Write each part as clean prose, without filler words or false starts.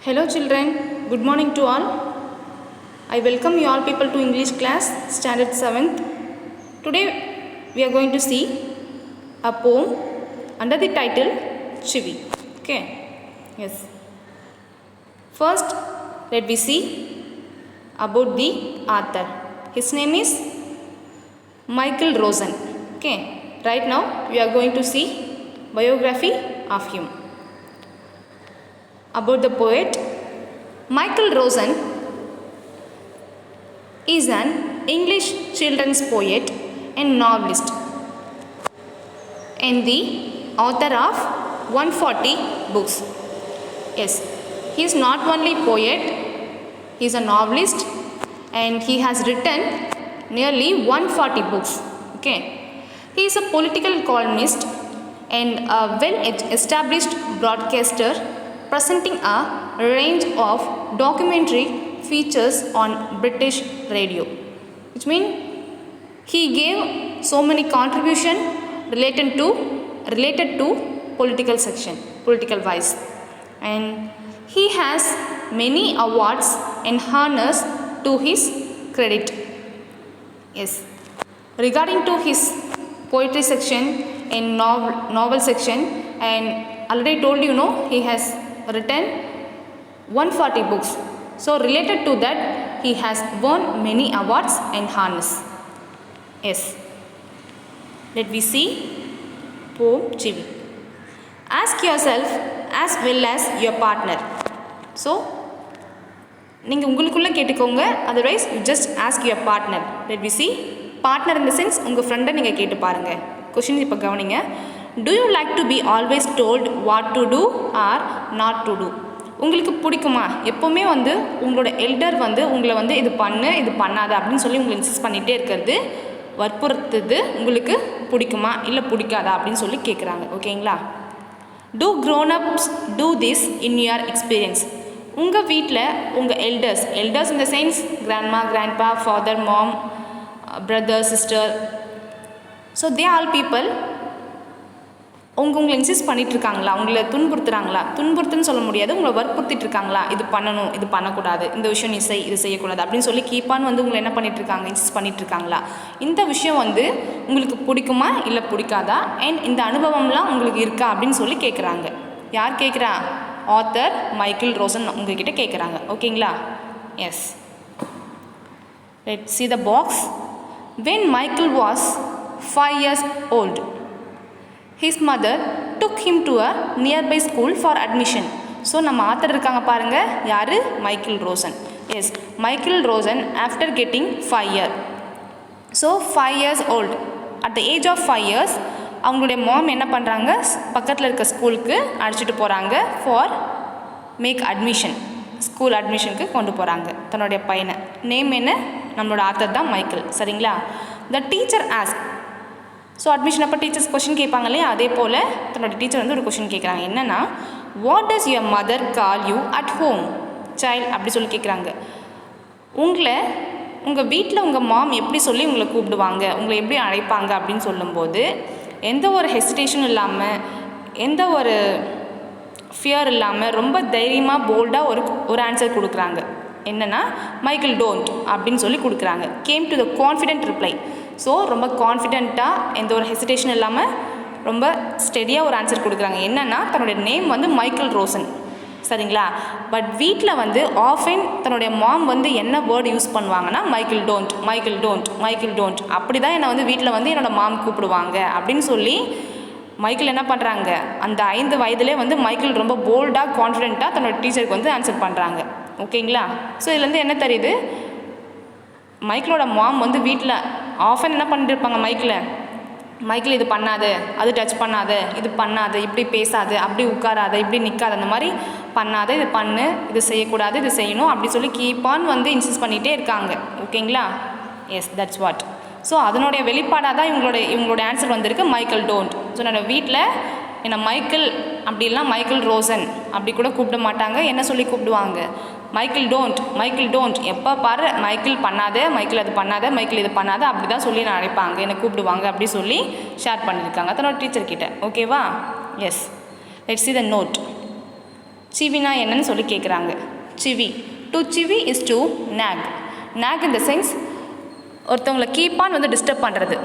Hello children, good morning to all. I welcome you all people to English class standard 7th. Today we are going to see a poem under the title Chivi. Okay, yes. First let me see about the author. His name is Michael Rosen. Okay, right now we are going to see biography of him. About the poet, Michael Rosen is an English children's poet and novelist and the author of 140 books. Yes, he is not only poet, he is a novelist and he has written nearly 140 books. Okay, he is a political columnist and a well-established broadcaster presenting a range of documentary features on British radio, which means he gave so many contribution related to political wise, and he has many awards and honors to his credit. Yes, regarding to his poetry section and novel section, and already told you know he has written 140 books. So related to that, he has won many awards and honors. Yes. Let me see poem Chivi. Ask yourself as well as your partner. So நீங்கள் உங்களுக்குள்ளே கேட்டுக்கோங்க, otherwise you just ask your partner. Let we see partner in the sense உங்கள் ஃப்ரெண்டை நீங்கள் கேட்டு பாருங்கள். Question இப்போ கவனிங்க. Do you like to be always told what to do or not to do? உங்களுக்கு பிடிக்குமா? எப்போவுமே வந்து உங்களோட எல்டர் வந்து உங்களை வந்து இது பண்ணு இது பண்ணாத அப்படின்னு சொல்லி உங்களை இன்சிஸ்ட் பண்ணிகிட்டே இருக்கிறது, வற்புறுத்துது உங்களுக்கு பிடிக்குமா இல்லை பிடிக்காதா அப்படின்னு சொல்லி கேட்குறாங்க. ஓகேங்களா? Do grown-ups do this in your experience? உங்கள் வீட்டில் உங்கள் elders in the sense grandma, grandpa, father, mom, brother, sister, so they all people உங்களை இன்சிஸ்ட் பண்ணிகிட்ருக்காங்களா? உங்களை துன்புறுத்துன்னு சொல்ல முடியாது, உங்களை வற்புறுத்திட்டுருக்காங்களா? இது பண்ணணும் இது பண்ணக்கூடாது, இந்த விஷயம் நீ இது செய்யக்கூடாது அப்படின்னு சொல்லி கீப்பான்னு வந்து உங்களை என்ன பண்ணிகிட்ருக்காங்க? இன்சிஸ்ட் பண்ணிகிட்ருக்காங்களா? இந்த விஷயம் வந்து உங்களுக்கு பிடிக்குமா இல்லை பிடிக்காதா, அண்ட் இந்த அனுபவம்லாம் உங்களுக்கு இருக்கா அப்படின்னு சொல்லி கேட்குறாங்க. யார் கேட்குறா? ஆத்தர் மைக்கேல் ரோசன் உங்ககிட்ட கேட்குறாங்க. ஓகேங்களா? Yes. Let's see the box. When Michael was 5 years old, his mother took him to a nearby school for admission. So நம்ம ஆத்தர் இருக்காங்க பாருங்கள், யார்? Michael Rosen. Yes, Michael Rosen after getting 5 years. So 5 years old, at the age of 5 years அவங்களுடைய மாம் என்ன பண்ணுறாங்க? பக்கத்தில் இருக்க ஸ்கூலுக்கு அழைச்சிட்டு போகிறாங்க ஃபார் மேக் அட்மிஷன். ஸ்கூல் அட்மிஷனுக்கு கொண்டு போகிறாங்க தன்னுடைய பையனை. நேம் என்ன? நம்மளோட ஆத்தர் தான் மைக்கேல். சரிங்களா? The teacher ask. So admission அப்போ டீச்சர்ஸ் கொஷின் கேட்பாங்க இல்லையா, அதே போல் தன்னோட டீச்சர் வந்து ஒரு கொஷின் கேட்குறாங்க. என்னென்னா, what does your mother call you at home child அப்படி சொல்லி கேட்குறாங்க. உங்கள் வீட்டில் உங்கள் மாம் எப்படி சொல்லி உங்களை கூப்பிடுவாங்க, உங்களை எப்படி அழைப்பாங்க அப்படின்னு சொல்லும்போது எந்த ஒரு ஹெசிடேஷனும் இல்லாமல், எந்த ஒரு ஃபியர் இல்லாமல் ரொம்ப தைரியமாக போல்டாக ஒரு ஆன்சர் கொடுக்குறாங்க. என்னென்னா, மைக்கேல் டோன்ட் அப்படின்னு சொல்லி கொடுக்குறாங்க. Came to the confident reply. So ரொம்ப கான்ஃபிடென்ட்டாக, எந்த ஒரு ஹெசிடேஷன் இல்லாமல் ரொம்ப ஸ்டெடியாக ஒரு ஆன்சர் கொடுக்குறாங்க. என்னென்னா, தன்னுடைய நேம் வந்து மைக்கேல் ரோசன். சரிங்களா? பட் வீட்டில் வந்து ஆஃபன் தன்னுடைய மாம் வந்து என்ன வேர்டு யூஸ் பண்ணுவாங்கன்னா, Michael don't, Michael don't, Michael don't, அப்படி தான் என்னை வந்து வீட்டில் வந்து என்னோடய மாம் கூப்பிடுவாங்க அப்படின்னு சொல்லி மைக்கேல் என்ன பண்ணுறாங்க? அந்த 5 வயதிலே வந்து மைக்கேல் ரொம்ப போல்டாக கான்ஃபிடென்ட்டாக தன்னோட டீச்சருக்கு வந்து ஆன்சர் பண்ணுறாங்க. ஓகேங்களா? ஸோ இதுலேருந்து என்ன தெரியுது? மைக்கேலோட மாம் வந்து வீட்டில் ஆஃபன் என்ன பண்ணிட்டு இருப்பாங்க? மைக்கேல் இது பண்ணாத, அது டச் பண்ணாத, இது பண்ணாத, இப்படி பேசாத, அப்படி உட்காராத, இப்படி நிற்காத, அந்த மாதிரி பண்ணாத, இது பண்ணு, இது செய்யக்கூடாது, இது செய்யணும் அப்படி சொல்லி கீப்பான் வந்து இன்சிஸ்ட் பண்ணிகிட்டே இருக்காங்க. ஓகேங்களா? S, that's what. ஸோ அதனுடைய வெளிப்பாடாக தான் இவங்களோட ஆன்சர் வந்திருக்கு மைக்கேல் டோன்ட். ஸோ என்னோட வீட்டில் என்னை மைக்கேல் அப்படி இல்லைனா மைக்கேல் ரோசன் அப்படி கூட கூப்பிட மாட்டாங்க. என்ன சொல்லி கூப்பிடுவாங்க? மைக்கேல் டோன்ட், மைக்கேல் டோன்ட், எப்போ பாரு மைக்கேல் பண்ணாத, மைக்கேல் அது பண்ணாத, மைக்கேல் இது பண்ணாத அப்படி தான் சொல்லி நான் அழைப்பாங்க, என்னை கூப்பிடுவாங்க அப்படி சொல்லி ஷேர் பண்ணியிருக்காங்க தன்னோட டீச்சர்கிட்ட. ஓகேவா? Yes. Let's see the note. சிவினா என்னன்னு சொல்லி கேட்குறாங்க. சிவி. டு சிவி is to nag. nag in the sense ஒருத்தவங்களை கீப் ஆன் வந்து டிஸ்டர்ப் பண்ணுறது,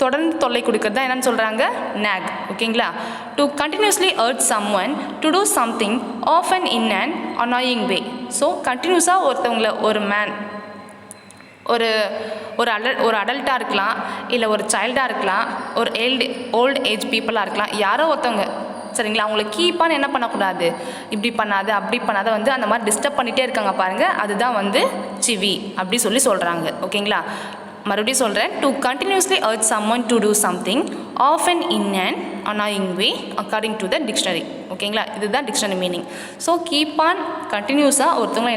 தொடர்ந்து தொல்லை கொடுக்கறது தான் என்னன்னு சொல்கிறாங்க, nag. ஓகேங்களா. To continuously urge someone to do something often in an annoying way. So கண்டினியூஸாக ஒருத்தவங்களை ஒரு மேன் ஒரு அடல்ட்டாக இருக்கலாம், இல்லை ஒரு சைல்டாக இருக்கலாம், ஒரு ஓல்டு ஏஜ் பீப்புளாக இருக்கலாம், யாரோ ஒருத்தவங்க சரிங்களா, அவங்கள கீப்பான என்ன பண்ணக்கூடாது, இப்படி பண்ணாது அப்படி பண்ணாத வந்து அந்த மாதிரி டிஸ்டர்ப் பண்ணிகிட்டே இருக்காங்க பாருங்கள், அதுதான் வந்து சிவி அப்படி சொல்லி சொல்கிறாங்க. ஓகேங்களா. மறுபடியும் சொல்கிறேன். To continuously urge someone to do something often in an annoying way according to the dictionary. ஓகேங்களா. இதுதான் dictionary meaning. So keep on கண்டினியூஸாக ஒருத்தவங்களை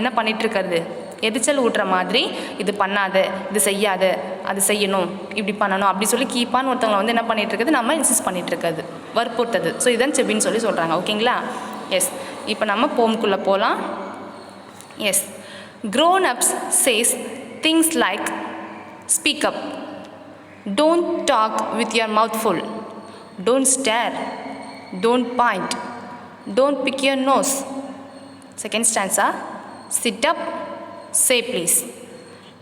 என்ன பண்ணிகிட்டு இருக்கிறது, எரிச்சல் ஊட்டுற மாதிரி, இது பண்ணாத, இது செய்யாத, அது செய்யணும், இப்படி பண்ணணும் அப்படி சொல்லி கீப்பான்னு ஒருத்தவங்களை வந்து என்ன பண்ணிகிட்டு இருக்குது, நம்ம இன்சிஸ்ட் பண்ணிகிட்டு இருக்கிறது, வற்புறுத்தது. ஸோ இதுதான் செவின்னு சொல்லி சொல்கிறாங்க. ஓகேங்களா. எஸ். இப்போ நம்ம போம்குள்ளே போகலாம். S. grown ups says things like speak up, don't talk with your mouth full, don't stare, don't point, don't pick your nose. Second stanza. Sit up, say please,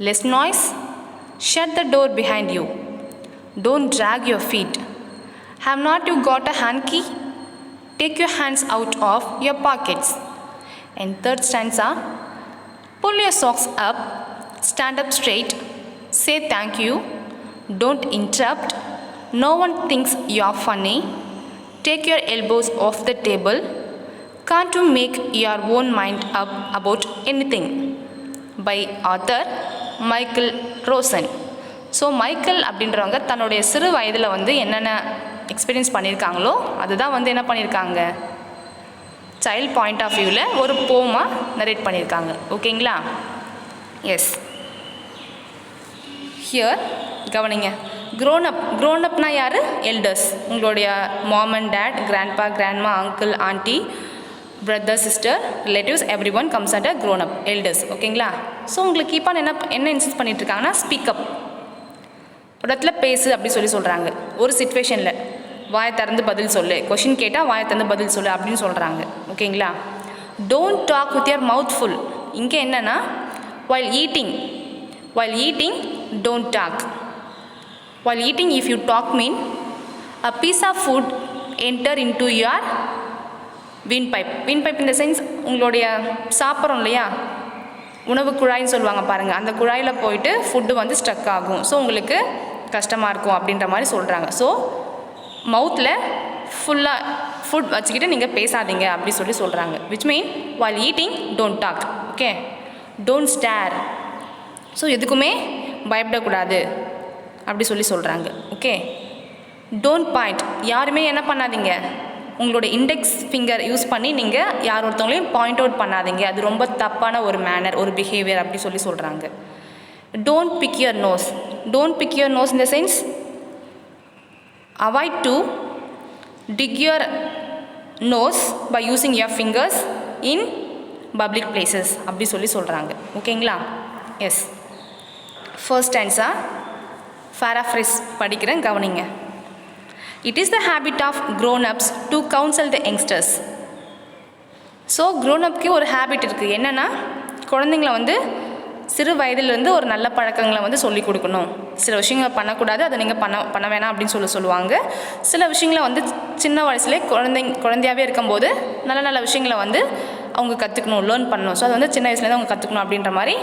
less noise, shut the door behind you, don't drag your feet, have not you got a hanky, take your hands out of your pockets. And third stanza. Pull your socks up, stand up straight, say thank you, don't interrupt, no one thinks you are funny, take your elbows off the table, can't you make your own mind up about anything. By author Michael Rosen. So Michael அப்படின்றவங்க தன்னுடைய சிறு வயதில் வந்து என்னென்ன experience பண்ணியிருக்காங்களோ அதுதான் வந்து என்ன பண்ணியிருக்காங்க, சைல்ட் பாயிண்ட் ஆஃப் வியூவில் ஒரு போமாக நரேட் பண்ணியிருக்காங்க. ஓகேங்களா. எஸ். ஹியர் கவனிங்க. க்ரோன் அப்னா யார், எல்டர்ஸ். உங்களுடைய mom and dad, grandpa, grandma, uncle, aunty, brother, sister, relatives, every one comes at a grown up, elders. ஓகேங்களா. ஸோ உங்களுக்கு கீப்பான் என்ன இன்சிஸ்ட் பண்ணிட்டு இருக்காங்கன்னா, ஸ்பீக்கப், ஒரு இடத்துல பேசு அப்படி சொல்லி சொல்கிறாங்க. ஒரு சிச்சுவேஷனில் வாயை திறந்து பதில் சொல்லு, கொஷின் கேட்டால் வாயை திறந்து பதில் சொல்லு அப்படின்னு சொல்கிறாங்க. ஓகேங்களா. Don't talk with your mouth full. இங்கே என்னென்னா, while eating don't talk. While eating, if you talk mean a piece of food enter into your windpipe. Windpipe in the sense உங்களுடைய சாப்பிட்றோம் இல்லையா, உணவு குழாயின்னு சொல்லுவாங்க பாருங்கள், அந்த குழாயில் போயிட்டு ஃபுட்டு வந்து ஸ்டக் ஆகும். ஸோ உங்களுக்கு கஷ்டமாக இருக்கும் அப்படின்ற மாதிரி சொல்கிறாங்க. ஸோ மவுத்தில் ஃபுல்லாக ஃபுட் வச்சுக்கிட்டு நீங்கள் பேசாதீங்க அப்படி சொல்லி சொல்கிறாங்க. Which mean while eating don't talk. Okay. don't stare. So எதுக்குமே பயப்படக்கூடாது அப்படி சொல்லி சொல்கிறாங்க. ஓகே. don't point. யாருமே என்ன பண்ணாதீங்க, உங்களோட இண்டெக்ஸ் ஃபிங்கர் யூஸ் பண்ணி நீங்கள் யார் ஒருத்தவங்களையும் பாயிண்ட் அவுட் பண்ணாதீங்க, அது ரொம்ப தப்பான ஒரு மேனர், ஒரு பிஹேவியர் அப்படி சொல்லி சொல்கிறாங்க. don't pick your nose. don't pick your nose in the sense avoid to dig your nose by using your fingers in public places அப்படி சொல்லி சொல்கிறாங்க. ஓகேங்களா. எஸ். ஃபர்ஸ்ட் ஆன்சர் paraphrase படிக்கிறேன், கவனிங்க. It is the habit of grown-ups to counsel the youngsters. So grown-upக்கு ஒரு habit இருக்குது. என்னென்னா, குழந்தைங்கள வந்து சிறு வயதிலிருந்து ஒரு நல்ல பழக்கங்களை வந்து சொல்லிக் கொடுக்கணும். சில விஷயங்களை பண்ணக்கூடாது, அதை நீங்கள் பண்ண வேணாம் அப்படின்னு சொல்லுவாங்க. சில விஷயங்களை வந்து சின்ன வயசுலேயே குழந்தையாகவே இருக்கும்போது நல்ல விஷயங்களை வந்து அவங்க கற்றுக்கணும், லேர்ன் பண்ணணும். ஸோ அது வந்து சின்ன வயசுலேருந்து அவங்க கற்றுக்கணும் அப்படின்ற மாதிரி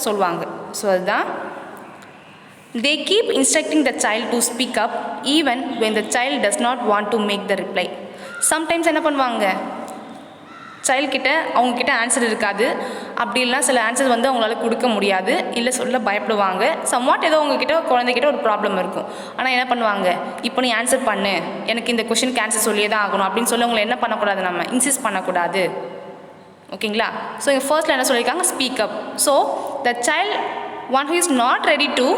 சொல்லுவாங்க. ஸோ அதுதான் they keep instructing the child to speak up even when the child does not want to make the reply. sometimes என்ன பண்ணுவாங்க, சைல்ட்கிட்ட அவங்கக்கிட்ட ஆன்சர் இருக்காது, அப்படி இல்லைனா சில ஆன்சர் வந்து அவங்களால கொடுக்க முடியாது, இல்லை சொல்ல பயப்படுவாங்க. சம்வாட் ஏதோ உங்ககிட்ட குழந்தைகிட்ட ஒரு ப்ராப்ளம் இருக்கும். ஆனால் என்ன பண்ணுவாங்க, இப்போ நீ ஆன்சர் பண்ணு, எனக்கு இந்த கொஷினுக்கு ஆன்சர் சொல்லியே தான் ஆகணும் அப்படின்னு சொல்லி அவங்களை என்ன பண்ணக்கூடாது, நம்ம இன்சிஸ்ட் பண்ணக்கூடாது. ஓகேங்களா. ஸோ இங்கே ஃபர்ஸ்ட்டில் என்ன சொல்லியிருக்காங்க, speak up. So the child one who is not ready to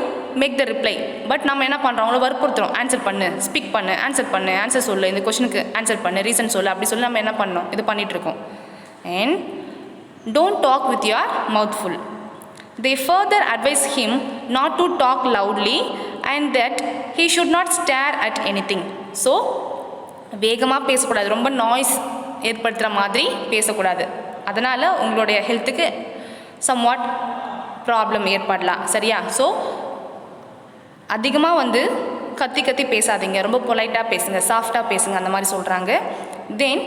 make the reply, but நம்ம என்ன பண்ணுறோம், அவங்கள வற்புறுத்துறோம், ஆன்சர் பண்ணு, ஸ்பீக் பண்ணு, ஆன்சர் சொல்லு, இந்த கொஷனுக்கு ஆன்சர் பண்ணு, ரீசன் சொல்லு அப்படி சொல்லி நம்ம என்ன பண்ணோம், இது பண்ணிகிட்ருக்கோம். And don't talk with your mouth full. They further advise him not to talk loudly and that he should not stare at anything. So வேகமாக பேசக்கூடாது, ரொம்ப நாய்ஸ் ஏற்படுத்துகிற மாதிரி பேசக்கூடாது. அதனால் உங்களுடைய ஹெல்த்துக்கு சம்வாட் ப்ராப்ளம் ஏற்படலாம். சரியா? ஸோ அதிகமாக வந்து கத்தி கத்தி பேசாதீங்க, ரொம்ப பொலைட்டாக பேசுங்க, சாஃப்டாக பேசுங்க, அந்த மாதிரி சொல்கிறாங்க. தென்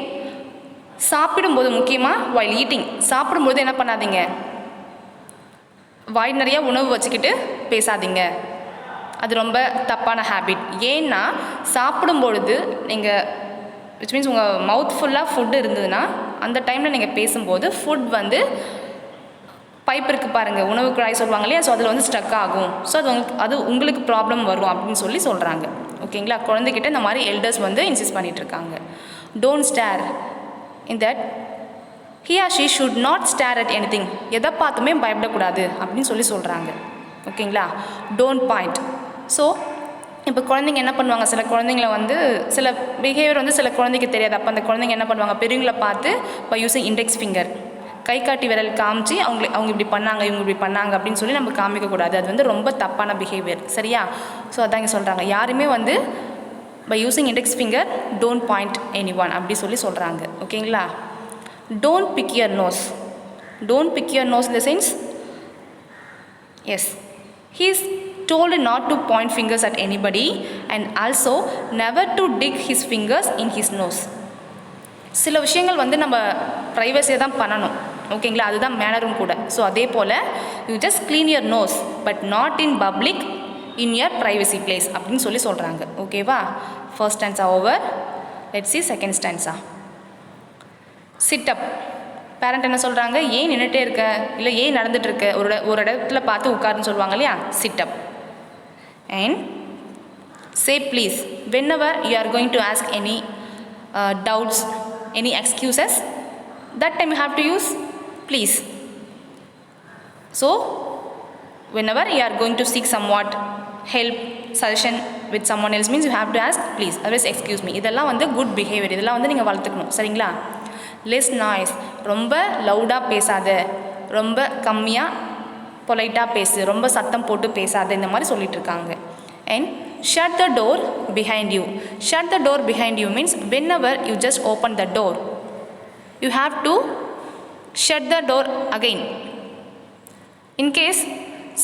சாப்பிடும்போது முக்கியமாக வைல் ஈட்டிங், சாப்பிடும்போது என்ன பண்ணாதீங்க, வாய் நிறையா உணவு வச்சுக்கிட்டு பேசாதீங்க. அது ரொம்ப தப்பான ஹேபிட். ஏன்னா சாப்பிடும்பொழுது நீங்கள் விச் மீன்ஸ் உங்கள் மவுத் ஃபுல்லாக ஃபுட்டு இருந்ததுன்னா அந்த டைமில் நீங்கள் பேசும்போது ஃபுட் வந்து பைப் இருக்குது பாருங்கள், உணவு குழாய் சொல்லுவாங்க இல்லையா, ஸோ அதில் வந்து ஸ்டக் ஆகும். ஸோ அது உங்களுக்கு ப்ராப்ளம் வரும் அப்படின்னு சொல்கிறாங்க. ஓகேங்களா? குழந்தைகிட்ட இந்த மாதிரி எல்டர்ஸ் வந்து இன்சிஸ்ட் பண்ணிகிட்ருக்காங்க. Don't stare in that he or she should not stare at anything. எதை பார்த்துமே பயப்படக்கூடாது அப்படின்னு சொல்கிறாங்க. ஓகேங்களா? Don't point. ஸோ இப்போ குழந்தைங்க என்ன பண்ணுவாங்க, சில குழந்தைங்கள வந்து சில பிஹேவியர் வந்து சில குழந்தைக்கு தெரியாது. அப்போ அந்த குழந்தைங்க என்ன பண்ணுவாங்க, பெரியவங்களை பார்த்து பை யூஸிங் இண்டெக்ஸ் ஃபிங்கர், கை காட்டி விரல் காமிச்சு அவங்க இப்படி பண்ணாங்க, இவங்க இப்படி பண்ணாங்க அப்படின்னு சொல்லி நம்ம காமிக்கக்கூடாது. அது வந்து ரொம்ப தப்பான பிஹேவியர். சரியா? ஸோ அதான் இங்கே சொல்கிறாங்க, யாருமே வந்து by using index finger don't point any one அப்படி சொல்கிறாங்க. ஓகேங்களா? Don't pick your nose. Don't pick your nose in the sense, yes, he is told not to point fingers at anybody and also never to dig his fingers in his nose. சில விஷயங்கள் வந்து நம்ம ப்ரைவசியாக தான் பண்ணணும். ஓகேங்களா? அதுதான் மேனரும் கூட. So அதே போல் you just clean your nose but not in public in your privacy place அப்படின்னு சொல்கிறாங்க. ஓகேவா? First stanza over. Let's see second stanza. Sit up. Parent என்ன சொல்கிறாங்க, ஏன் நின்றுட்டே இருக்க, இல்லை ஏன் நடந்துகிட்ருக்க, ஒரு இடத்துல பார்த்து உட்காருன்னு சொல்லுவாங்க இல்லையா, sit up. And say please whenever you are going to ask any doubts, any excuses, that time you have to use please. So whenever you are going to seek somewhat help, suggestion with someone else means you have to ask please, otherwise excuse me. இதெல்லாம் வந்து good behaviour. இதெல்லாம் வந்து நீங்கள் வளர்த்துக்கணும். சரிங்களா? Less noise, ரொம்ப லவுடாக பேசாத, ரொம்ப கம்மியாக பொலைட்டாக பேசு, ரொம்ப சத்தம் போட்டு பேசாத, இந்த மாதிரி சொல்லிகிட்ருக்காங்க. And shut the door behind you. Shut the door behind you means whenever you just open the door you have to shut the door again. In case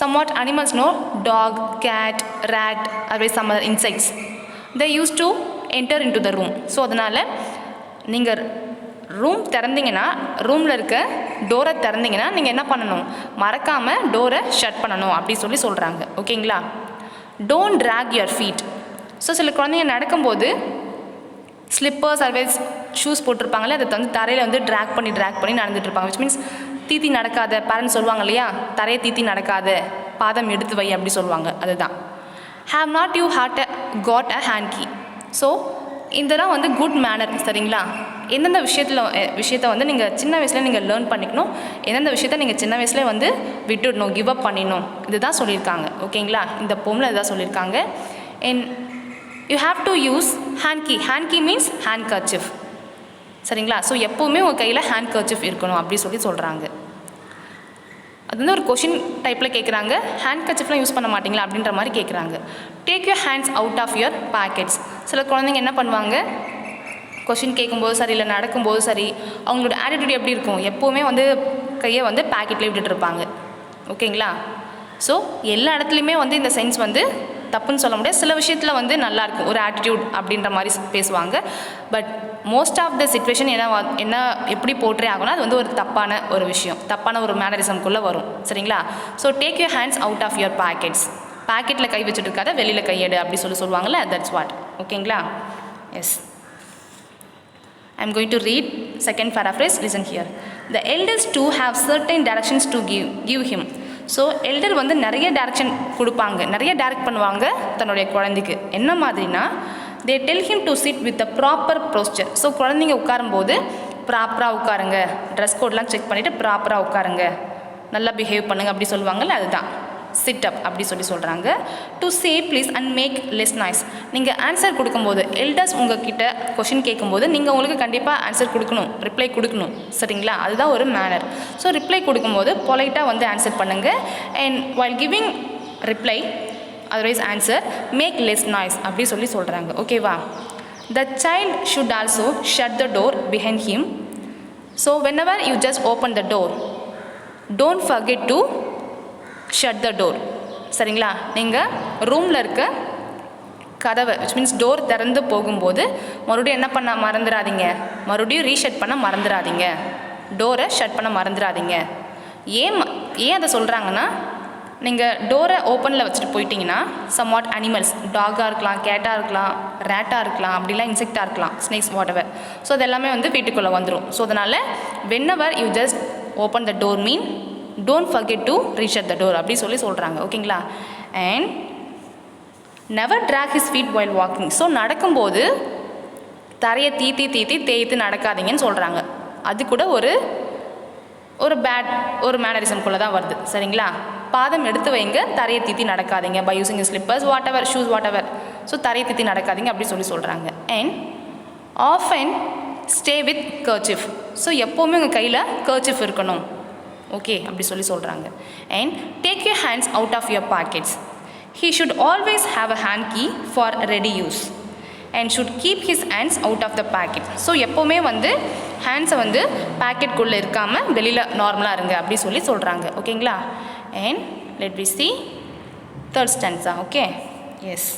somewhat animals know, dog, cat, rat, or some other insects, they used to enter into the room. So அதனால் நீங்கள் room திறந்தீங்கன்னா, ரூமில் இருக்க டோரை திறந்தீங்கன்னா நீங்கள் என்ன பண்ணணும், மறக்காமல் டோரை ஷட் பண்ணணும் அப்படி சொல்கிறாங்க. ஓகேங்களா? Don't drag your feet. So சில குழந்தைங்க நடக்கும்போது ஸ்லிப்பர்ஸ் அல்வேஸ் ஷூஸ் போட்டிருப்பாங்களே, அதை வந்து தரையில் வந்து ட்ராக் பண்ணி நடந்துகிட்ருப்பாங்க. விச் மீன்ஸ் தீத்தி நடக்காத, பேரண்ட்ஸ் சொல்லுவாங்க இல்லையா, தரையை தீத்தி நடக்காத, பாதம் எடுத்து வை அப்படி சொல்லுவாங்க. அதுதான் have not you got a hanky. So இதெல்லாம் வந்து குட் மேனர். சரிங்களா? எந்தெந்த விஷயத்தை வந்து நீங்கள் சின்ன வயசுல நீங்கள் லேர்ன் பண்ணிக்கணும், எந்தெந்த விஷயத்த நீங்கள் சின்ன வயசுலேயே வந்து விட்டுடணும், கிவ் அப் பண்ணிடணும், இதுதான் சொல்லியிருக்காங்க. ஓகேங்களா? இந்த போமில் இதுதான் சொல்லியிருக்காங்க. And you have to use hanky. Hanky means handkerchief. சரிங்களா? ஸோ எப்போவுமே உங்கள் கையில் ஹேண்ட் கர்ச்சிஃப் இருக்கணும் அப்படி சொல்கிறாங்க. அது வந்து ஒரு கொஷின் டைப்பில் கேட்குறாங்க, ஹேண்ட் கர்ச்சிஃப்லாம் யூஸ் பண்ண மாட்டிங்களா அப்படின்ற மாதிரி கேட்குறாங்க. Take your hands out of your pockets. சில குழந்தைங்க என்ன பண்ணுவாங்க, கொஷின் கேட்கும்போது சரி, இல்லை நடக்கும்போது சரி, அவங்களோட ஆட்டிடியூட் எப்படி இருக்கும், எப்போவுமே வந்து கையை வந்து பாக்கெட்லேயே விட்டுட்டுருப்பாங்க. ஓகேங்களா? ஸோ எல்லா இடத்துலையுமே வந்து இந்த சென்ஸ் வந்து தப்புன்னு சொல்ல முடியாது. சில விஷயத்தில் வந்து நல்லாயிருக்கும், ஒரு ஆட்டிடியூட் அப்படின்ற மாதிரி பேசுவாங்க. But most of the situation என்ன எப்படி போற்றே ஆகும்னா அது வந்து ஒரு தப்பான ஒரு விஷயம், தப்பான ஒரு மேனரிசம்குள்ளே வரும். சரிங்களா? So take your hands out of your pockets. பாக்கெட்டில் கை வச்சுட்டு இருக்காத, வெளியில் கையெடு அப்படி சொல்லுவாங்கள்ல, தட்ஸ் வாட். ஓகேங்களா? Yes. I'm going to read second paraphrase. Listen here. The elders too have certain directions to give him. So elder வந்து நிறைய டைரக்ஷன் கொடுப்பாங்க, நிறைய டைரக்ட் பண்ணுவாங்க தன்னுடைய குழந்தைக்கு. என்ன மாதிரினா, they tell him to sit with the proper posture. So குழந்தைங்க உட்காரும்போது ப்ராப்பராக உட்காருங்க, ட்ரெஸ் கோட்லாம் செக் பண்ணிவிட்டு ப்ராப்பராக உட்காருங்க, நல்லா பிஹேவ் பண்ணுங்க அப்படி சொல்லுவாங்கள்ல, அதுதான் சிட் அப் அப்படி சொல்கிறாங்க. To say please and make less noise. நீங்கள் ஆன்சர் கொடுக்கும்போது, எல்டர்ஸ் உங்ககிட்ட கொஷின் கேட்கும்போது நீங்கள் உங்களுக்கு கண்டிப்பாக ஆன்சர் கொடுக்கணும், ரிப்ளை கொடுக்கணும். சரிங்களா? அதுதான் ஒரு மேனர். ஸோ ரிப்ளை கொடுக்கும்போது பொலைட்டாக வந்து ஆன்சர் பண்ணுங்கள். And while giving reply, otherwise answer, make less noise அப்படி சொல்கிறாங்க. ஓகேவா? The child should also shut the door behind him. So whenever you just open the door, don't forget to shut the door. சரிங்களா? நீங்கள் ரூமில் இருக்க கதவை which means door திறந்து போகும்போது மறுபடியும் என்ன பண்ண மறந்துடாதீங்க, மறுபடியும் ரீஷட் பண்ண மறந்துடாதீங்க, டோரை ஷட் பண்ண மறந்துடாதீங்க. ஏன் அதை சொல்கிறாங்கன்னா, நீங்கள் டோரை ஓப்பனில் வச்சுட்டு போயிட்டீங்கன்னா சம்வாட் அனிமல்ஸ், டாகாக இருக்கலாம், கேட்டாக இருக்கலாம், ரேட்டாக இருக்கலாம், அப்படிலாம் இன்செக்டாக இருக்கலாம், ஸ்னேக்ஸ் வாட்டவர், ஸோ அது எல்லாமே வந்து வீட்டுக்குள்ளே வந்துடும். ஸோ அதனால் whenever you just open the door mean don't forget to reshut the door அப்படி சொல்கிறாங்க. ஓகேங்களா? And never drag his feet while walking. So நடக்கும்போது தரையை தேய்த்து நடக்காதீங்கன்னு சொல்கிறாங்க. அது கூட ஒரு மேனரிசம்குள்ளே தான் வருது. சரிங்களா? பாதம் எடுத்து வைங்க, தரையை தீத்தி நடக்காதீங்க, by using slippers whatever shoes whatever. So தரையை தீத்தி நடக்காதீங்க அப்படி சொல்கிறாங்க. And often stay with kerchief. So எப்போவுமே உங்கள் கையில் கர்ச்சிஃப் இருக்கணும். ஓகே அப்படி சொல்கிறாங்க. And take your hands out of your pockets. He should always have a hand key for ready use and should keep his hands out of the packet. So எப்போவுமே வந்து ஹேண்ட்ஸை வந்து பேக்கெட்குள்ளே இருக்காமல் வெளியில் நார்மலாக இருங்க அப்படி சொல்கிறாங்க. ஓகேங்களா? And let me see third stanza. Okay, yes.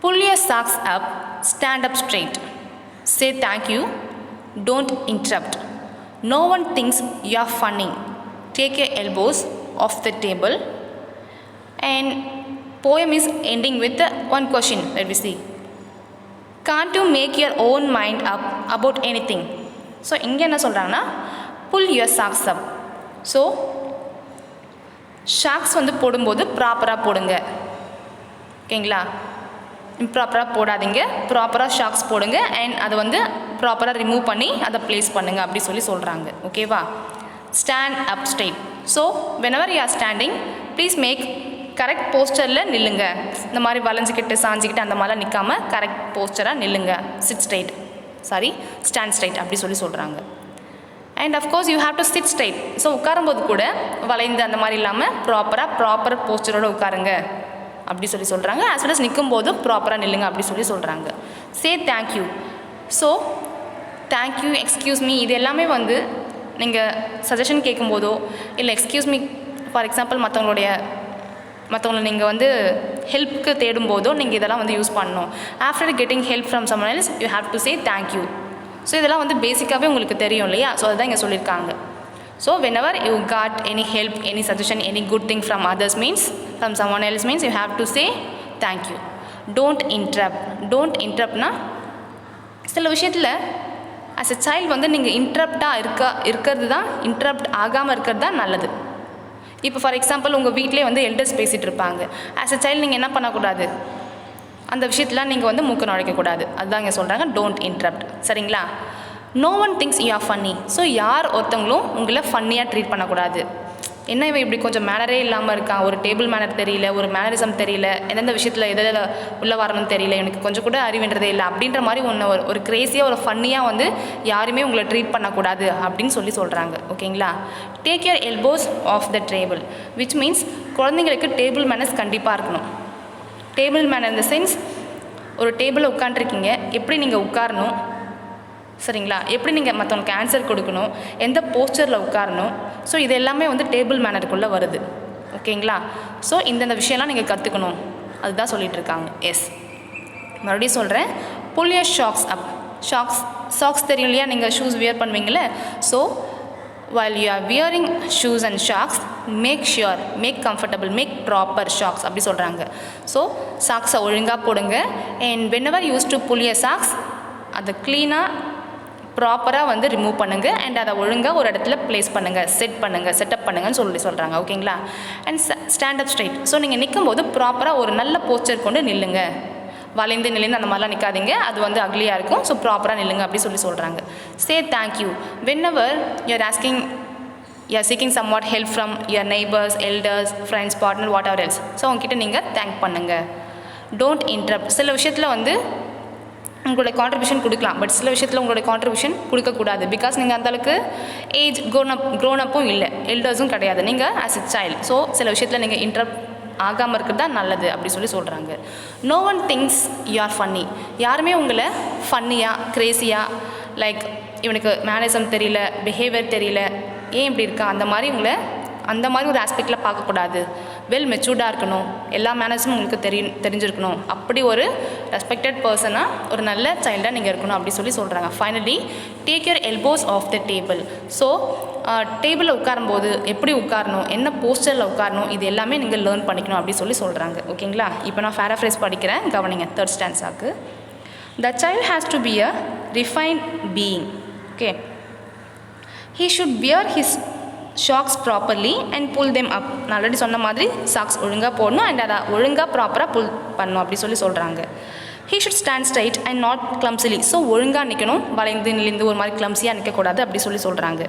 Pull your socks up, stand up straight, say thank you, don't interrupt, no one thinks you are funny, take your elbows off the table. And poem is ending with one question. Let me see. Can't you make your own mind up about anything? So இங்கே என்ன சொல்கிறாங்கன்னா, pull your socks up. So shocks வந்து போடும்போது ப்ராப்பராக போடுங்க. ஓகேங்களா? இம்ப்ராப்பராக போடாதீங்க, ப்ராப்பராக ஷாக்ஸ் போடுங்க. அண்ட் அதை வந்து ப்ராப்பராக ரிமூவ் பண்ணி அதை ப்ளேஸ் பண்ணுங்கள் அப்படி சொல்கிறாங்க. ஓகேவா? Stand up straight. So whenever you are standing, please make correct போஸ்டரில் நில்லுங்க. இந்த மாதிரி வளைஞ்சிக்கிட்டு சாஞ்சிக்கிட்டு அந்த மாதிரிலாம் நிற்காமல் கரெக்ட் போஸ்டராக நில்லுங்க. ஸ்டாண்ட் ஸ்ட்ரைட் அப்படி சொல்கிறாங்க. And of course you have to sit straight. So உட்காரும்போது கூட வளைந்து அந்த மாதிரி இல்லாமல் ப்ராப்பர் போஸ்டரோடு உட்காருங்க அப்படி சொல்கிறாங்க. ஆஸ் வெல் அஸ் நிற்கும்போது ப்ராப்பராக நில்லுங்க அப்படி சொல்கிறாங்க. Say thank you. So thank you, excuse me, இது எல்லாமே வந்து நீங்கள் சஜஷன் கேட்கும்போதோ இல்லை எக்ஸ்கியூஸ் மீ ஃபார் எக்ஸாம்பிள் மற்றவங்களை நீங்கள் வந்து ஹெல்ப்புக்கு தேடும்போதோ நீங்கள் இதெல்லாம் வந்து யூஸ் பண்ணணும். After getting help from someone else you have to say thank you. So இதெல்லாம் வந்து பேசிக்காகவே உங்களுக்கு தெரியும் இல்லையா? ஸோ அதுதான் இங்கே சொல்லியிருக்காங்க. So whenever you got any help, any suggestion, any good thing from others means, from someone else means, you have to say thank you. Don't interruptனா சில விஷயத்தில் as a child வந்து நீங்கள் இருக்கிறது தான், இன்ட்ரப்ட் ஆகாமல் இருக்கிறது தான் நல்லது. இப்போ ஃபார் எக்ஸாம்பிள் உங்கள் வீட்டிலே வந்து எல்டர்ஸ் பேசிகிட்டு இருப்பாங்க. ஆஸ் அ சைல்டு நீங்கள் என்ன பண்ணக்கூடாது, அந்த விஷயத்தில் நீங்கள் வந்து மூக்க நுழைக்கக்கூடாது. அதுதான் இங்கே சொல்கிறாங்க, டோன்ட் இன்ட்ரப்ட். சரிங்களா? No one thinks you are funny. So யார் ஒருத்தவங்களும் உங்களை ஃபன்னியாக ட்ரீட் பண்ணக்கூடாது. என்ன இவன் இப்படி கொஞ்சம் மேனரே இல்லாமல் இருக்கான், ஒரு டேபிள் மேனர் தெரியல, ஒரு மேனரிசம் தெரியல, எந்தெந்த விஷயத்தில் எதில் உள்ளே வரணும்னு தெரியல, எனக்கு கொஞ்சம் கூட அறிவுன்றதே இல்லை அப்படின்ற மாதிரி ஒரு கிரேஸியாக ஒரு ஃபன்னியாக வந்து யாருமே உங்களை ட்ரீட் பண்ணக்கூடாது அப்படின்னு சொல்கிறாங்க. ஓகேங்களா? Take your elbows off the table, which means குழந்தைங்களுக்கு டேபிள் மேனர்ஸ் கண்டிப்பாக இருக்கணும். டேபிள் மேனர் இந்த சென்ஸ், ஒரு டேபிளில் உட்காண்ட்ருக்கீங்க, எப்படி நீங்கள் உட்காரணும், சரிங்களா, எப்படி நீங்கள் மற்றவங்களுக்கு ஆன்சர் கொடுக்கணும், எந்த போஸ்டரில் உட்காரணும், ஸோ இது எல்லாமே வந்து டேபிள் மேனருக்குள்ளே வருது. ஓகேங்களா? ஸோ இந்தந்த விஷயம்லாம் நீங்கள் கற்றுக்கணும், அதுதான் சொல்லிகிட்ருக்காங்க. எஸ், மறுபடியும் சொல்கிறேன், pull your socks up. Socks தெரியும் இல்லையா, நீங்கள் ஷூஸ் வியர் பண்ணுவீங்களே. So while you are wearing shoes and socks, make comfortable, make proper socks அப்படி சொல்கிறாங்க. ஸோ சாக்ஸை ஒழுங்காக போடுங்க. And whenever you used to pull your socks, அதை க்ளீனாக ப்ராப்பராக வந்து ரிமூவ் பண்ணுங்கள். அண்ட் அதை ஒழுங்காக ஒரு இடத்துல ப்ளேஸ் பண்ணுங்கள், செட்டப் பண்ணுங்கன்னு சொல்கிறாங்க. ஓகேங்களா? And stand up straight. So நீங்கள் நிற்கும்போது ப்ராப்பராக ஒரு நல்ல போஸ்டர் கொண்டு நில்லுங்க. வளைந்து அந்த மாதிரிலாம் நிற்காதீங்க, அது வந்து அக்லியாக இருக்கும். ஸோ ப்ராப்பராக நில்லுங்க அப்படி சொல்கிறாங்க. Say thank you. whenever you are seeking somewhat help from your neighbors, elders, friends, partner, whatever else, so உங்ககிட்ட நீங்கள் தேங்க் பண்ணுங்கள். Don't interrupt. சில விஷயத்தில் வந்து உங்களுடைய கான்ட்ரிபியூஷன் கொடுக்கலாம், பட் சில விஷயத்தில் உங்களுடைய கான்ட்ரிபியூஷன் கொடுக்கக்கூடாது. பிகாஸ் நீங்கள் அந்தளவுக்கு ஏஜ் க்ரோன் அப்பும் இல்லை, எல்டர்ஸும் கிடையாது, நீங்கள் ஆஸ் எ சைல்டு. ஸோ சில விஷயத்தில் நீங்கள் இன்ட்ரப்ட் ஆகாமல் இருக்கிறது தான் நல்லது அப்படி சொல்லி சொல்கிறாங்க. No one thinks you are funny. யாருமே உங்களை ஃபன்னியாக க்ரேஸியாக லைக் இவனுக்கு மேனரிசம் தெரியல, பிஹேவியர் தெரியல, ஏன் இப்படி இருக்கா அந்த மாதிரி உங்களை அந்த மாதிரி ஒரு ஆஸ்பெக்டில் பார்க்கக்கூடாது. வெல் மெச்சூர்டாக இருக்கணும், எல்லா மேனர்ஸும் உங்களுக்கு தெரிஞ்சிருக்கணும். அப்படி ஒரு ரெஸ்பெக்டட் பர்சனாக ஒரு நல்ல சைல்டாக நீங்கள் இருக்கணும் அப்படி சொல்லி சொல்கிறாங்க. Finally take your elbows off the table. So டேபிளில் உட்காரும்போது எப்படி உட்காரணும், என்ன போஸ்டரில் உட்காரணும், இது எல்லாமே நீங்கள் லேர்ன் பண்ணிக்கணும் அப்படி சொல்லி சொல்கிறாங்க. ஓகேங்களா? இப்போ நான் பேராஃப்ரேஸ் படிக்கிறேன், கவனிங்க. தேர்ட் ஸ்டான்ஸாக்கு the child has to be a refined being. Okay, he should wear his socks properly and pull them up. நான் ஆல்ரெடி சொன்ன மாதிரி சாக்ஸ் ஒழுங்காக போடணும் அண்ட் அதை ஒழுங்காக ப்ராப்பராக புல் பண்ணணும் அப்படி சொல்லி சொல்கிறாங்க. he should stand straight and not clumsily. So ஒழுங்காக நிற்கணும், வளைந்து நெளிந்து ஒரு மாதிரி கிளம்ஸியாக நிற்கக்கூடாது அப்படி சொல்லி சொல்கிறாங்க.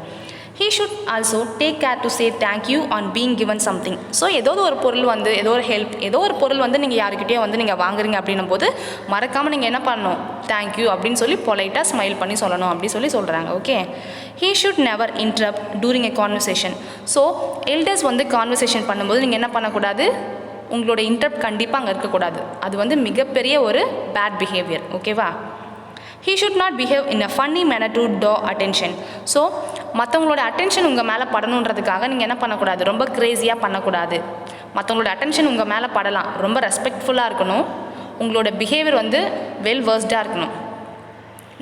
he should also take care to say thank you on being given something. So ஏதோ ஒரு பொருள் வந்து ஏதோ ஒரு ஹெல்ப், ஏதோ ஒரு பொருள் வந்து நீங்கள் யாருக்கிட்டேயோ வந்து நீங்கள் வாங்குறீங்க அப்படின்னும் போது மறக்காமல் நீங்கள் என்ன பண்ணணும், தேங்க்யூ அப்படின்னு சொல்லி பொலைட்டாக ஸ்மைல் பண்ணி சொல்லணும் அப்படி சொல்லி சொல்கிறாங்க. Okay, he should never interrupt during a conversation. So elders வந்து கான்வர்சேஷன் பண்ணும்போது நீங்கள் என்ன பண்ணக்கூடாது, உங்களோட இன்டரப்ட் கண்டிப்பாக அங்கே இருக்கக்கூடாது. அது வந்து மிகப்பெரிய ஒரு பேட் பிஹேவியர். ஓகேவா? he should not behave in a funny manner to draw attention. So மற்றவங்களோட அட்டென்ஷன் உங்கள் மேலே படணுன்றதுக்காக நீங்கள் என்ன பண்ணக்கூடாது, ரொம்ப க்ரேஸியாக பண்ணக்கூடாது. மற்றவங்களோட அட்டென்ஷன் உங்கள் மேலே படலாம், ரொம்ப ரெஸ்பெக்ட்ஃபுல்லாக இருக்கணும். உங்களோட பிஹேவியர் வந்து வெல் வேர்ஸ்டாக இருக்கணும்.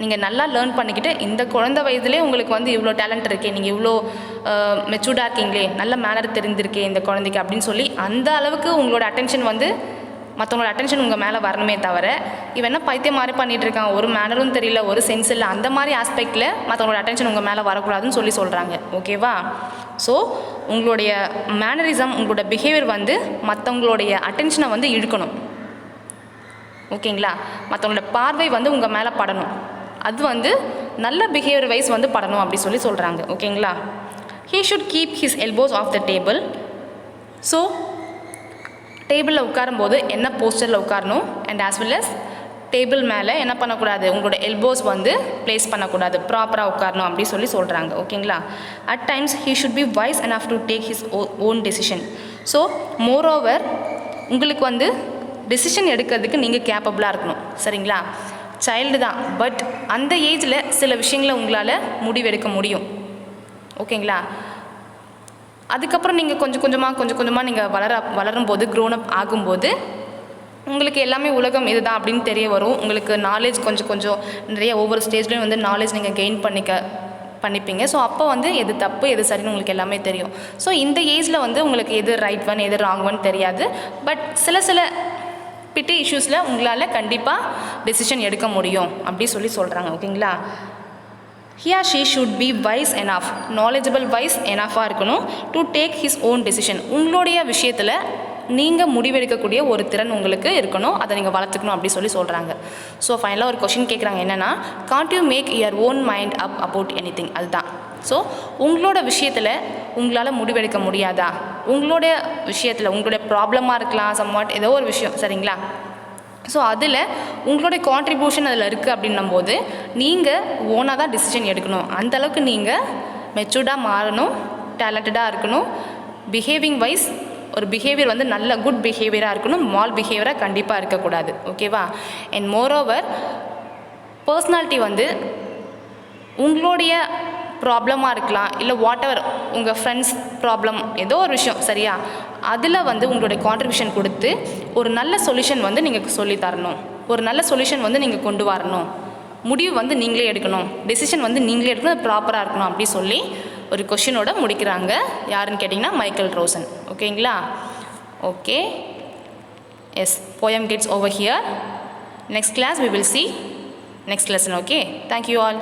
நீங்கள் நல்லா லேர்ன் பண்ணிக்கிட்டு இந்த குழந்தை வயதுலேயே உங்களுக்கு வந்து இவ்வளோ டேலண்ட் இருக்கே, நீங்கள் இவ்வளோ மெச்சூர்டாக இருக்கீங்களே, நல்ல மேனர் தெரிஞ்சிருக்கே இந்த குழந்தைக்கு அப்படின்னு சொல்லி அந்த அளவுக்கு உங்களோட அட்டென்ஷன் வந்து மற்றவங்களோட அட்டென்ஷன் உங்கள் மேலே வரணுமே தவிர இவன் என்ன பைத்தியம் மாதிரி பண்ணிகிட்டு இருக்கான், ஒரு மேனரும் தெரியல, ஒரு சென்ஸ் இல்லை, அந்த மாதிரி ஆஸ்பெக்டில் மற்றவங்களோட அட்டென்ஷன் உங்கள் மேலே வரக்கூடாதுன்னு சொல்லி சொல்கிறாங்க. ஓகேவா? ஸோ உங்களுடைய மேனரிசம், உங்களோட பிஹேவியர் வந்து மற்றவங்களுடைய அட்டென்ஷனை வந்து இழுக்கணும். ஓகேங்களா? மற்றவங்களோட பார்வை வந்து உங்கள் மேலே படணும், அது வந்து நல்ல பிஹேவியர் வைஸ் வந்து படணும் அப்படி சொல்லி சொல்கிறாங்க. ஓகேங்களா? he should keep his elbows off the table. So டேபிளில் உட்காரும்போது என்ன போஸ்டரில் உட்காரணும் and as well as table மேலே என்ன பண்ணக்கூடாது, உங்களோட எல்போஸ் வந்து ப்ளேஸ் பண்ணக்கூடாது, ப்ராப்பராக உட்காரணும் அப்படி சொல்லி சொல்கிறாங்க. ஓகேங்களா? At times he should be wise enough to take his own decision. So moreover உங்களுக்கு வந்து டெசிஷன் எடுக்கிறதுக்கு நீங்கள் கேப்பபிளாக இருக்கணும். சரிங்களா? சைல்டு தான், பட் அந்த ஏஜில் சில விஷயங்களை உங்களால் முடிவெடுக்க முடியும். ஓகேங்களா? அதுக்கப்புறம் நீங்கள் கொஞ்சம் கொஞ்சமாக நீங்கள் வளரும்போது க்ரோன் அப் ஆகும்போது உங்களுக்கு எல்லாமே உலகம் இதுதான் அப்படின்னு தெரிய வரும். உங்களுக்கு நாலேஜ் கொஞ்சம் நிறைய ஒவ்வொரு ஸ்டேஜ்லேயும் வந்து நாலேஜ் நீங்கள் கெயின் பண்ணிப்பீங்க. ஸோ அப்போ வந்து எது தப்பு எது சரின்னு உங்களுக்கு எல்லாமே தெரியும். ஸோ இந்த ஏஜில் வந்து உங்களுக்கு எது ரைட் ஒன் எது ராங் ஒன் தெரியாது. பட் சில பிட்டி இஷ்யூஸில் உங்களால் கண்டிப்பாக டெசிஷன் எடுக்க முடியும் அப்படி சொல்லி சொல்கிறாங்க. ஓகேங்களா? he or she should be wise enough, knowledgeable wise enough-ஆக இருக்கணும் to take his own decision. உங்களுடைய விஷயத்தில் நீங்கள் முடிவெடுக்கக்கூடிய ஒரு திறன் உங்களுக்கு இருக்கணும், அதை நீங்கள் வளர்த்துக்கணும் அப்படி சொல்லி சொல்கிறாங்க. ஸோ ஃபைனலாக ஒரு கொஷின் கேட்குறாங்க, என்னென்னா can't you make your own mind up about anything? அதுதான். ஸோ உங்களோட விஷயத்தில் உங்களால் முடிவெடுக்க முடியாதா? உங்களோட விஷயத்தில் உங்களுடைய ப்ராப்ளமாக இருக்கலாம், சம்வாட் ஏதோ ஒரு விஷயம், சரிங்களா? ஸோ அதில் உங்களுடைய கான்ட்ரிபியூஷன் அதில் இருக்குது அப்படின்னும் போது நீங்கள் ஓனாக தான் டிசிஷன் எடுக்கணும். அந்தளவுக்கு நீங்கள் மெச்சூர்டாக மாறணும், டேலண்டடாக இருக்கணும். பிஹேவிங் வைஸ் ஒரு பிஹேவியர் வந்து நல்ல குட் பிஹேவியராக இருக்கணும், மால் பிஹேவியராக கண்டிப்பாக இருக்கக்கூடாது. ஓகேவா? அண்ட் மோரோவர் பர்சனாலிட்டி வந்து உங்களுடைய ப்ராப்ளமாக இருக்கலாம், இல்லை வாட் எவர் உங்கள் ஃப்ரெண்ட்ஸ் ப்ராப்ளம் ஏதோ ஒரு விஷயம், சரியா? அதில் வந்து உங்களுடைய கான்ட்ரிபியூஷன் கொடுத்து ஒரு நல்ல சொல்யூஷன் வந்து நீங்கள் சொல்லி தரணும், ஒரு நல்ல சொல்யூஷன் வந்து நீங்கள் கொண்டு வரணும், முடிவு வந்து நீங்களே எடுக்கணும், டெசிஷன் வந்து நீங்களே எடுக்கணும், ப்ராப்பராக இருக்கணும் அப்படி சொல்லி ஒரு கொஷினோட முடிக்கிறாங்க. யாருன்னு கேட்டிங்கன்னா மைக்கேல் ரோசன். ஓகேங்களா? Okay, yes, poem gets over here. Next class we will see next lesson. Okay, thank you all.